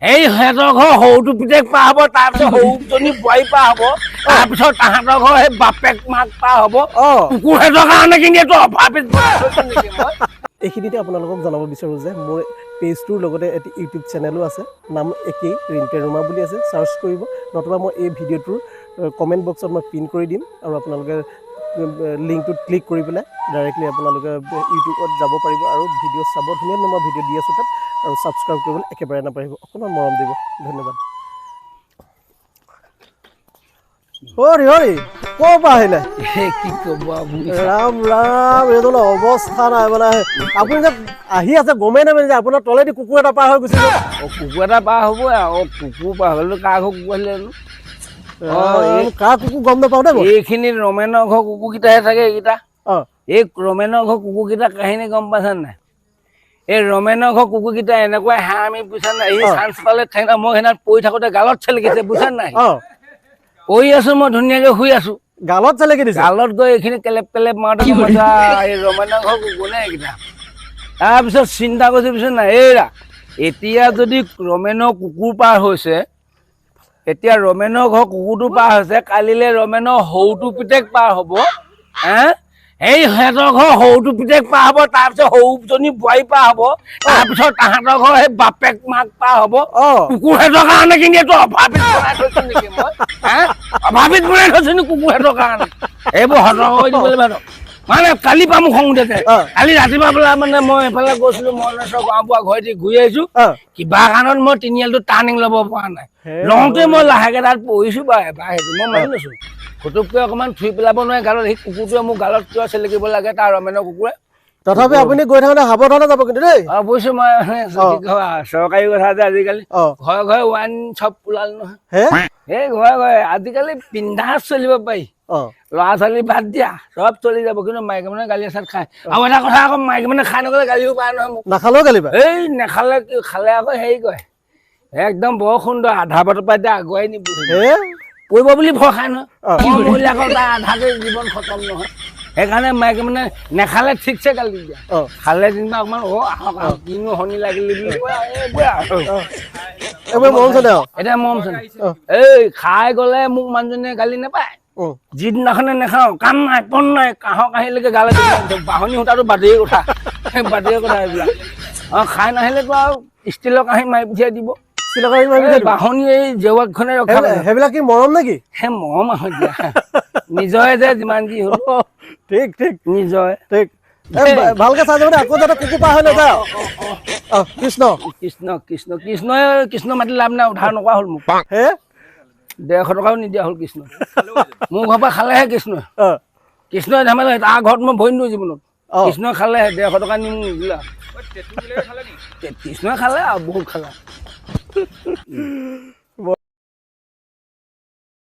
এই সিহঁতৰ ঘৰ সৰুটো পিতেক পাৰ হ'ব, তাৰপিছত সৰুজনী বোৱাৰী পাৰ হ'ব, তাৰপিছত তাহাঁতৰ ঘৰ সেই বাপেক মাক পাৰ হ'ব। কুকুৰ সিহঁতৰ কাৰণে কিন্তু এইটো অভাৱিত নেকি মই? এইখিনিতে আপোনালোকক জনাব বিচাৰোঁ যে মোৰ পেজটোৰ লগতে এটি ইউটিউব চেনেলো আছে, নাম একেই ৰিণ্টে ৰোমা বুলি আছে, চাৰ্চ কৰিব, নতুবা মই এই ভিডিঅ'টোৰ কমেণ্ট বক্সত মই পিন কৰি দিম আৰু আপোনালোকে লিংকটোত ক্লিক কৰি পেলাই ডাইৰেক্টলি আপোনালোকে ইউটিউবত যাব পাৰিব আৰু ভিডিঅ' চাব। ধুনীয়া ধুনীয়া মই ভিডিঅ' দি আছোঁ তাত, আৰু ছাবস্ক্ৰাইব কৰিবলৈ একেবাৰে নাপাহৰিব। অকণমান মৰম দিব, ধন্যবাদ। হৰি হৰি ক'ৰ পৰা আহিলে? কি ক'ব ৰাম ৰাম, এইটো অৱস্থা নাই মানে। আপুনি যে আহি আছে গমেই নাপায় যে আপোনাৰ তলেদি কুকুৰ এটা পাৰ হৈ গুচি গ'ল। কুকুৰ এটা পাৰ হ'বই আৰু কুকুৰ পাৰ হ'লেও কাৰ ঘৰ কুকুৰ আহিলে কাৰ কুকুৰ গম নাপাওঁ দেই। এইখিনিত ৰমেনৰ ঘৰ কুকুৰকেইটাহে থাকে। এইকেইটা এই ৰমেনৰ ঘৰ কুকুৰকেইটা কাহিনী গম পাইছা নাই? এই ৰমেনৰ ঘৰ কুকুৰকেইটা এনেকুৱা হাঁহ আমি বুজা নাই, এই চান্স পালে ঠেঙা মই সেইদিনা পৰি থাকোঁতে গালত চেলেকিছে, বুজা নাই? পৰি আছো মই ধুনীয়াকে শুই আছো, গালত চেলেকি দিছে। গালত গৈ এইখিনি কেলেপ কেলেপ মাৰোতে এই ৰমেনৰ ঘৰ কুকুৰ নে এইকেইটা। তাৰপিছত চিন্তা কৰিছো পিছত নাই, এইৰা এতিয়া যদি ৰমেনৰ কুকুৰ পাৰ হৈছে, এতিয়া ৰমেনৰ ঘৰ কুকুৰটো পাৰ হৈছে, কালিলৈ ৰমেনৰ সৰুটো পিতেক পাৰ হ'ব। এই সিহঁতৰ ঘৰ সৰুটো পিতেক পাৰ হ'ব, তাৰপিছত সৰুজনী বোৱাৰী পাৰ হ'ব, তাৰপিছত তাহাঁতৰ ঘৰ সেই বাপেক মাক পাৰ হ'ব। কুকুৰ সিহঁতৰ কাৰণে কিন্তু এইটো অভাৱিত বনাই থৈছো নেকি মই? অভাৱিত বনাই থৈছো নি কুকুৰ সিহঁতৰ কাৰণে? এইবোৰ সতৰ্ক কৰি দিবলৈ ভাল। মানে কালি পৰা মোক খং উঠিছে। কালি ৰাতিপুৱা পেলাই মানে মই এইফালে গৈছিলো, মৰণেশ্বৰ গাঁওবুঢ়া ঘৰেদি ঘূৰি আহিছো, কিবা কাৰণত মই তিনিআলিটো টাৰ্ণিং ল'ব পৰা নাই। লওঁতে মই লাহেকে তাত পৰিছো বাৰু এবাৰ, সেইটো মই মানি লৈছো। ফটোককৈ অকণমান থুই পেলাব নোৱাৰে গালত, সেই কুকুৰটোৱে মোৰ গালত কিয় চেলেকিব লাগে তাৰ ৰমেনৰ কুকুৰে। তথাপি আপুনি গৈ থাকোঁতে সাৱধানে যাব কিন্তু দেই। অৱশ্যে মই চৰকাৰী কথা যে আজিকালি ঘৰে ঘৰে ৱাইন শ্বপ ওলাল নহয়। এই ঘৰে ঘৰে আজিকালি বিন্দাছ চলিব পাৰি, ল'ৰা ছোৱালী বাদ দিয়া চব চলি যাব। কিন্তু মাইকী মানুহে গালি এচাত খায়। আৰু এটা কথা আকৌ, মাইকী মানুহে খাই নগ'লে গালিও পায় নহয় মোক। নাখালেও গালি পায়। এই নেখালে খালে আকৌ হেৰি কয়, একদম বৰ সুন্দৰ, আধা বাটৰ পৰা এতিয়া আগুৱাই নিব পৰিব বুলি ভয় খায় নহয়। মহিলাকৰ তাৰ আধাতে জীৱন খতম নহয়। সেইকাৰণে মাইকী মানে নেখালে ঠিকছে গালি দিয়া, খালে যেনিবা অকণমান আহক কিনো শনি লাগিলে বুলি এইবোৰ মৰম চেনে। এতিয়া মৰম চেনে এই খাই গ'লে মোক মানুহজনীয়ে গালি নাপায়। যিদিনাখনে নেখাওঁ, কাম নাই পন নাই, কাঁহৰ কাঁহীলৈকে গালে বাঢ়নি সূতাটো বাদেই কথা, বাদেই কথা এইবিলাক। খাই নাহিলেতো আৰু ষ্টিলৰ কাঁহী মাৰি পঠিয়াই দিব। বাঢ়নি এই জেৱাকখনে ৰখা, সেইবিলাক কি মৰম নেকি? সেই মৰম আহ দিয়া নিজৰে যে যিমান যি হ'ল। ঠিক ঠিক নিজৰে ঠিক। ভালকে চাই যাব, আকৌ যাতে কুকুৰ পাৰ হৈ নাযায়। কৃষ্ণ কৃষ্ণ কৃষ্ণ কৃষ্ণই কৃষ্ণ মাতি লাভ নাই, উদ্ধাৰ নকৰা হ'ল মোক। 150 টকাও নিদিয়া হ'ল কৃষ্ণ। মোৰ ঘৰৰ পৰা খালেহে কৃষ্ণই। কৃষ্ণই ঝামেলা, তাৰ ঘৰত মই ভৰি নিদিওঁ জীৱনত। কৃষ্ণই খালেহে 150 টকা নিম নিদিলা। কৃষ্ণই খালে আৰু বহুত খালে।